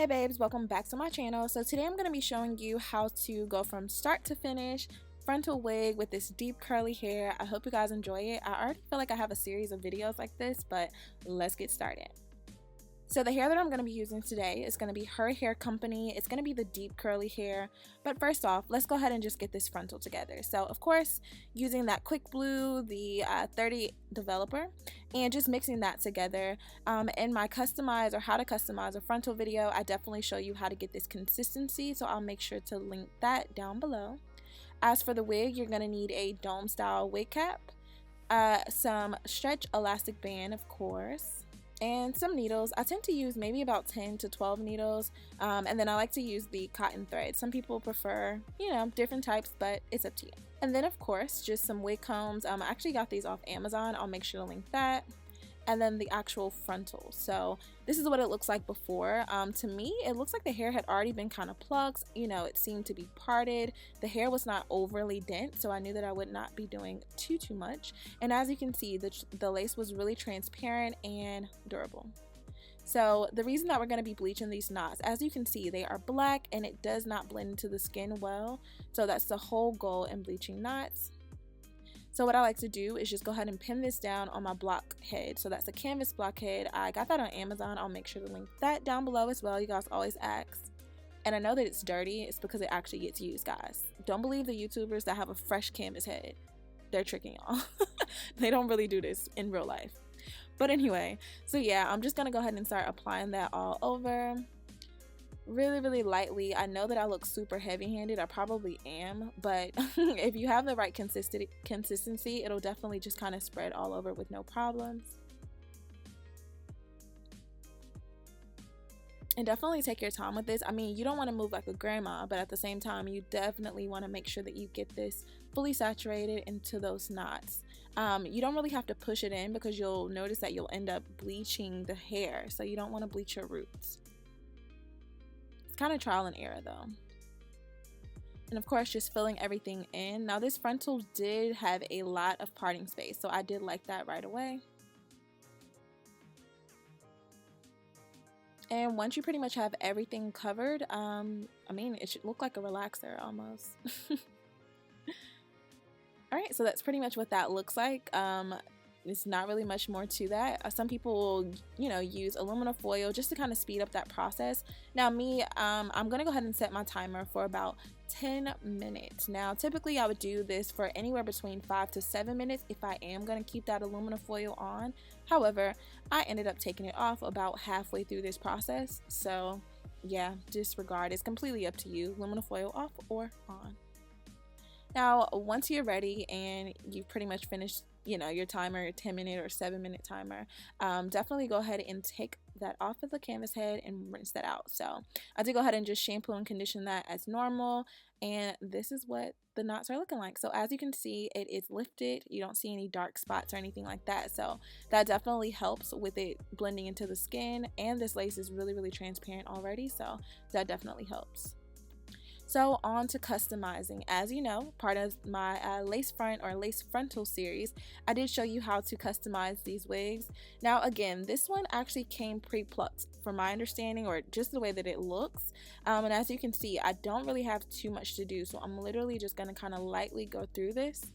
Hey babes, welcome back to my channel. So today I'm going to be showing you how to go from start to finish frontal wig with this deep curly hair. I hope you guys enjoy it. I already feel like I have a series of videos like this, but let's get started. So the hair that I'm going to be using today is going to be her hair company. It's going to be the deep curly hair. But first off, let's go ahead and just get this frontal together. So of course, using that quick blue, the 30 developer, and just mixing that together. In my customize or how to customize a frontal video, I definitely show you how to get this consistency. So I'll make sure to link that down below. As for the wig, you're going to need a dome style wig cap, some stretch elastic band, of course, and some needles. I tend to use maybe about 10 to 12 needles, and then I like to use the cotton thread. Some people prefer, different types, but it's up to you. And then of course, just some wig combs. I actually got these off Amazon. I'll make sure to link that. And then the actual frontal. So this is what it looks like before. To me, it looks like the hair had already been kind of plucked. It seemed to be parted. The hair was not overly dense, so I knew that I would not be doing too much. And as you can see, the lace was really transparent and durable. So the reason that we're going to be bleaching these knots, as you can see, they are black and it does not blend into the skin well. So that's the whole goal in bleaching knots. So what I like to do is just go ahead and pin this down on my block head. So that's a canvas block head. I got that on Amazon. I'll make sure to link that down below as well. You guys always ask. And I know that it's dirty. It's because it actually gets used, guys. Don't believe the YouTubers that have a fresh canvas head. They're tricking y'all. They don't really do this in real life. But anyway, so yeah, I'm just going to go ahead and start applying that all over. Really lightly. I know that I look super heavy-handed. I probably am, but if you have the right consistency, it'll definitely just kind of spread all over with no problems. And definitely take your time with this. I mean, you don't want to move like a grandma, but at the same time, you definitely want to make sure that you get this fully saturated into those knots. You don't really have to push it in because you'll notice that you'll end up bleaching the hair, so you don't want to bleach your roots. It's kind of trial and error though. And of course, just filling everything in. Now this frontal did have a lot of parting space, so I did like that right away. And once you pretty much have everything covered, I mean, it should look like a relaxer almost. Alright, so that's pretty much what that looks like. It's not really much more to that. Some people will, use aluminum foil just to kind of speed up that process. Now me, I'm gonna go ahead and set my timer for about 10 minutes. Now typically I would do this for anywhere between 5 to 7 minutes if I am gonna keep that aluminum foil on. However, I ended up taking it off about halfway through this process. So yeah, disregard. It's completely up to you. Aluminum foil off or on. Now once you're ready and you've pretty much finished your timer, 10-minute or 7-minute timer, definitely go ahead and take that off of the canvas head and rinse that out. So I did go ahead and just shampoo and condition that as normal, and this is what the knots are looking like. So as you can see, it is lifted. You don't see any dark spots or anything like that, so that definitely helps with it blending into the skin, and this lace is really transparent already, so that definitely helps. So on to customizing. As you know, part of my lace front or lace frontal series, I did show you how to customize these wigs. Now again, this one actually came pre-plucked from my understanding, or just the way that it looks. And as you can see, I don't really have too much to do, so I'm literally just going to kind of lightly go through this.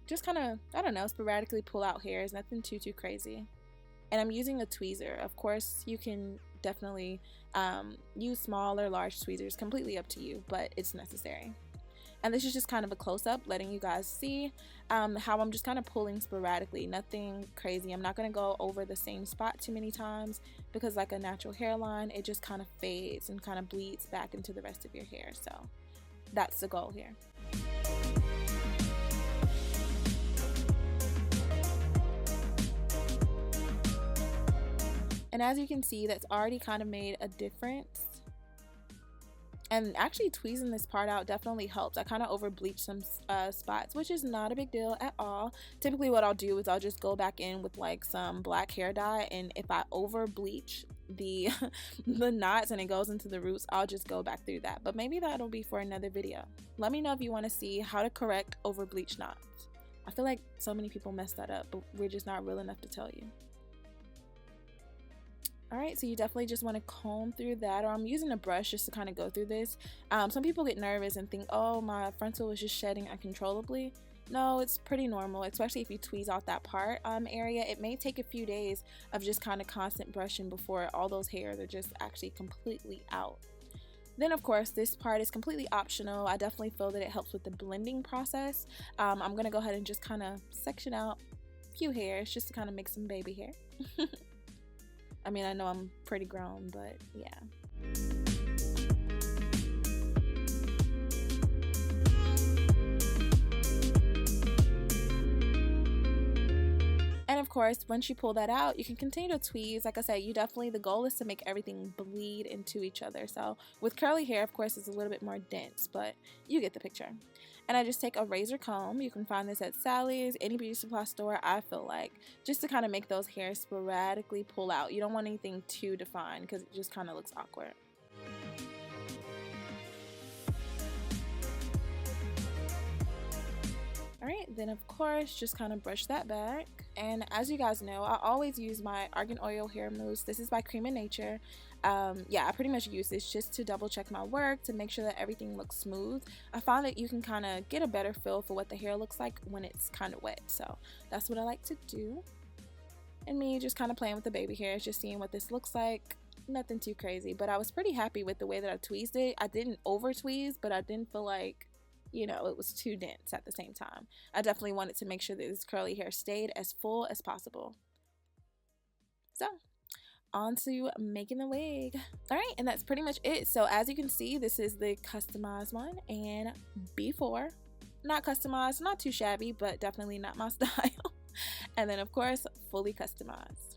Just kind of, I don't know, sporadically pull out hairs, nothing too crazy. And I'm using a tweezer. Of course, you can definitely use small or large tweezers, completely up to you, but it's necessary. And this is just kind of a close-up, letting you guys see how I'm just kind of pulling sporadically, nothing crazy. I'm not going to go over the same spot too many times because, like a natural hairline, it just kind of fades and kind of bleeds back into the rest of your hair. So that's the goal here. And as you can see, that's already kind of made a difference. And actually tweezing this part out definitely helps. I kind of over bleached some spots, which is not a big deal at all. Typically what I'll do is I'll just go back in with like some black hair dye, and if I over bleach the knots and it goes into the roots, I'll just go back through that. But maybe that'll be for another video. Let me know if you want to see how to correct over bleach knots. I feel like so many people mess that up, but we're just not real enough to tell you. Alright, so you definitely just want to comb through that, or I'm using a brush just to kind of go through this. Some people get nervous and think, oh, my frontal is just shedding uncontrollably. No, it's pretty normal, especially if you tweeze out that part area. It may take a few days of just kind of constant brushing before all those hairs are just actually completely out. Then of course this part is completely optional. I definitely feel that it helps with the blending process. I'm going to go ahead and just kind of section out a few hairs just to kind of make some baby hair. I mean, I know I'm pretty grown, but yeah. And of course, once you pull that out, you can continue to tweeze. Like I said, the goal is to make everything bleed into each other. So with curly hair, of course, it's a little bit more dense, but you get the picture. And I just take a razor comb. You can find this at Sally's, any beauty supply store, I feel like, just to kind of make those hairs sporadically pull out. You don't want anything too defined because it just kind of looks awkward. Alright, then of course, just kind of brush that back. And as you guys know, I always use my Argan Oil Hair Mousse. This is by Cream of Nature. Yeah, I pretty much use this just to double check my work, to make sure that everything looks smooth. I found that you can kind of get a better feel for what the hair looks like when it's kind of wet. So that's what I like to do. And me just kind of playing with the baby hairs, just seeing what this looks like. Nothing too crazy, but I was pretty happy with the way that I tweezed it. I didn't over tweeze, but I didn't feel like, you know, it was too dense at the same time. I definitely wanted to make sure that this curly hair stayed as full as possible. So, on to making the wig. Alright, and that's pretty much it. So as you can see, this is the customized one, and before, not customized, not too shabby, but definitely not my style. And then of course, fully customized.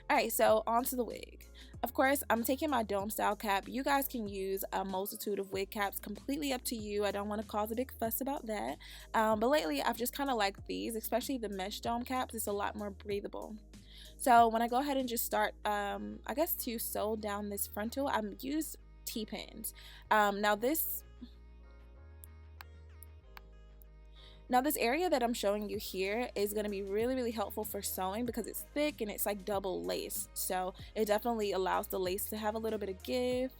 Alright, so on to the wig. Of course, I'm taking my dome style cap. You guys can use a multitude of wig caps, completely up to you. I don't want to cause a big fuss about that. But lately, I've just kind of liked these, especially the mesh dome caps. It's a lot more breathable. So when I go ahead and just start, I guess to sew down this frontal, I use T-pins. Now this area that I'm showing you here is going to be really helpful for sewing because it's thick and it's like double lace. So it definitely allows the lace to have a little bit of give.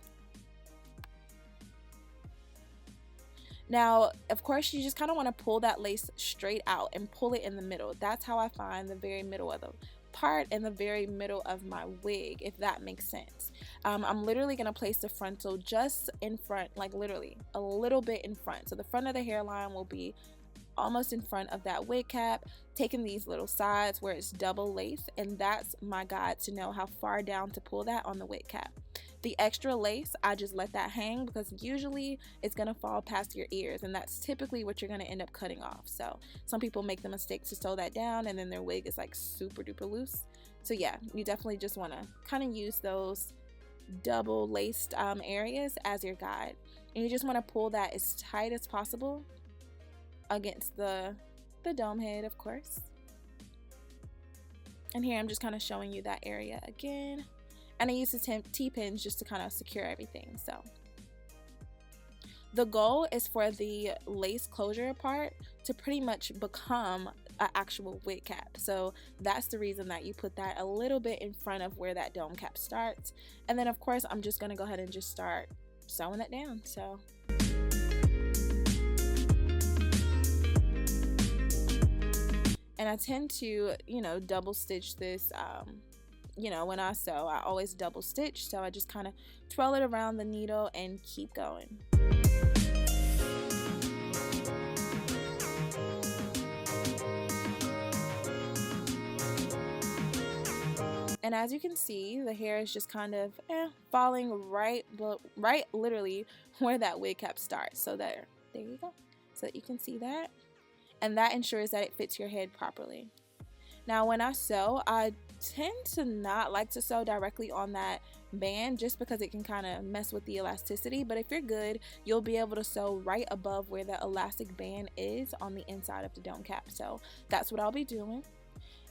Now, of course, you just kind of want to pull that lace straight out and pull it in the middle. That's how I find the very middle of the part and the very middle of my wig, if that makes sense. I'm literally going to place the frontal just in front, like literally a little bit in front. So the front of the hairline will be almost in front of that wig cap, taking these little sides where it's double lace, and that's my guide to know how far down to pull that on the wig cap. The extra lace, I just let that hang because usually it's going to fall past your ears, and that's typically what you're going to end up cutting off. So some people make the mistake to sew that down and then their wig is like super duper loose. So yeah, you definitely just want to kind of use those double laced areas as your guide, and you just want to pull that as tight as possible against the dome head, of course. And here I'm just kind of showing you that area again, and I use the T-pins just to kind of secure everything. So the goal is for the lace closure part to pretty much become an actual wig cap. So that's the reason that you put that a little bit in front of where that dome cap starts. And then of course I'm just going to go ahead and just start sewing that down. So and I tend to, you know, double stitch this, you know, when I sew, I always double stitch. So I just kind of twirl it around the needle and keep going. And as you can see, the hair is just kind of falling right literally where that wig cap starts. So there you go. So that you can see that. And that ensures that it fits your head properly. Now when I sew, I tend to not like to sew directly on that band just because it can kind of mess with the elasticity. But if you're good, you'll be able to sew right above where the elastic band is on the inside of the dome cap. So that's what I'll be doing.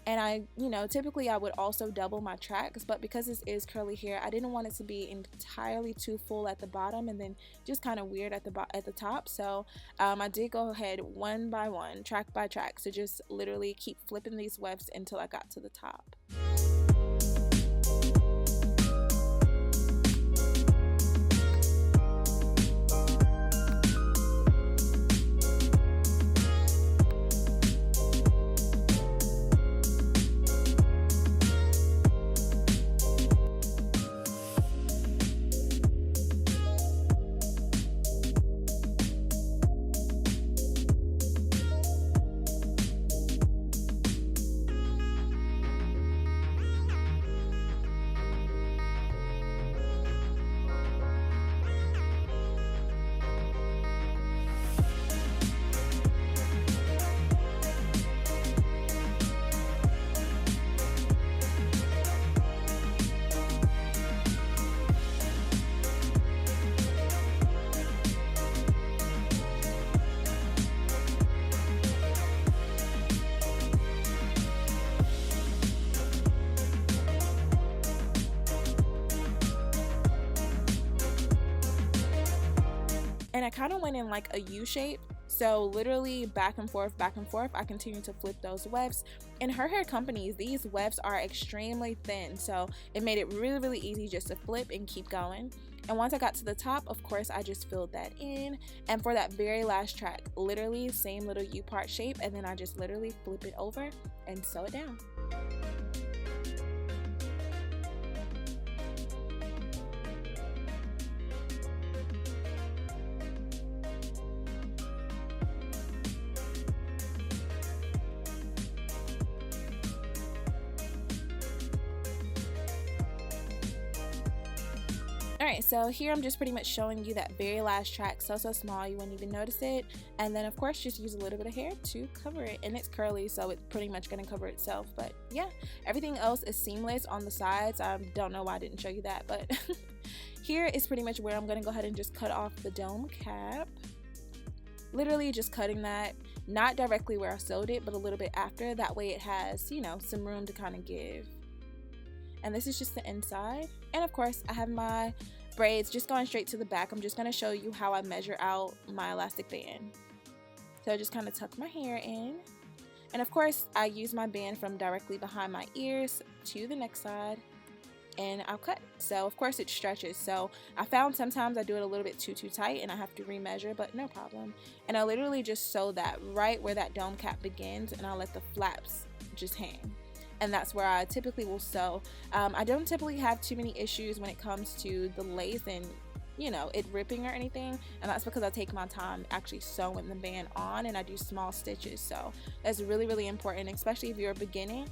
And I, you know, typically I would also double my tracks, but because this is curly hair, I didn't want it to be entirely too full at the bottom and then just kind of weird at the top. So I did go ahead one by one, track by track, so just literally keep flipping these wefts until I got to the top. and I kind of went in like a U shape. So literally back and forth, I continue to flip those wefts. In her hair companies, these wefts are extremely thin, so it made it really easy just to flip and keep going. And once I got to the top, of course, I just filled that in. And for that very last track, literally same little U part shape, and then I just literally flip it over and sew it down. Alright, so here I'm just pretty much showing you that very last track, so small you wouldn't even notice it. And then of course just use a little bit of hair to cover it, and it's curly so it's pretty much going to cover itself. But yeah, everything else is seamless on the sides. I don't know why I didn't show you that, but here is pretty much where I'm going to go ahead and just cut off the dome cap. Literally just cutting that, not directly where I sewed it, but a little bit after, that way it has, you know, some room to kind of give. And this is just the inside. And of course I have my braids just going straight to the back. I'm just going to show you how I measure out my elastic band. So I just kind of tuck my hair in, and of course I use my band from directly behind my ears to the next side, and I'll cut. So of course it stretches, so I found sometimes I do it a little bit too tight and I have to remeasure, but no problem. And I literally just sew that right where that dome cap begins, and I'll let the flaps just hang. And that's where I typically will sew. I don't typically have too many issues when it comes to the lace and, you know, it ripping or anything, and that's because I take my time actually sewing the band on, and I do small stitches. So that's really important, especially if you're a beginner.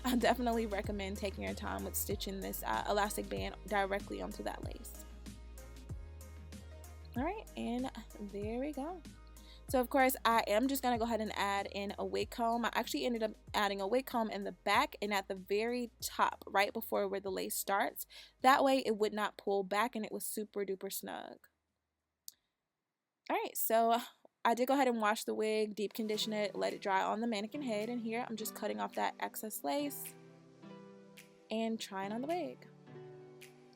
I definitely recommend taking your time with stitching this elastic band directly onto that lace. Alright, and there we go. So of course I am just going to go ahead and add in a wig comb. I actually ended up adding a wig comb in the back and at the very top, right before where the lace starts. That way it would not pull back and it was super duper snug. Alright, so I did go ahead and wash the wig, deep condition it, let it dry on the mannequin head, and here I'm just cutting off that excess lace and trying on the wig.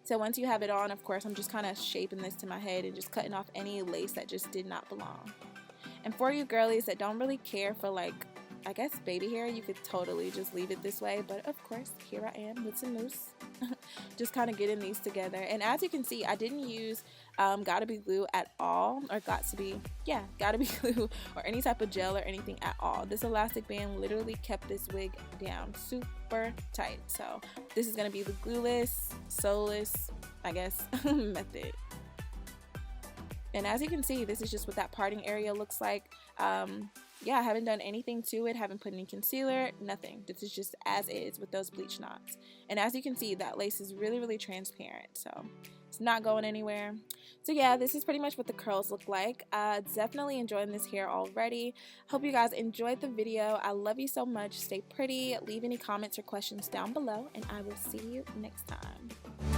So once you have it on, of course I'm just kind of shaping this to my head and just cutting off any lace that just did not belong. And for you girlies that don't really care for, like, I guess baby hair, you could totally just leave it this way. But of course, here I am with some mousse. Just kind of getting these together. And as you can see, I didn't use Gotta Be glue at all. Or Gotta Be glue or any type of gel or anything at all. This elastic band literally kept this wig down super tight. So this is going to be the glueless, sewless, I guess, method. And as you can see, this is just what that parting area looks like. Yeah, I haven't done anything to it, haven't put any concealer, nothing. This is just as is with those bleach knots. And as you can see, that lace is really transparent, so it's not going anywhere. So yeah, this is pretty much what the curls look like. Definitely enjoying this hair already. Hope you guys enjoyed the video. I love you so much. Stay pretty. Leave any comments or questions down below, and I will see you next time.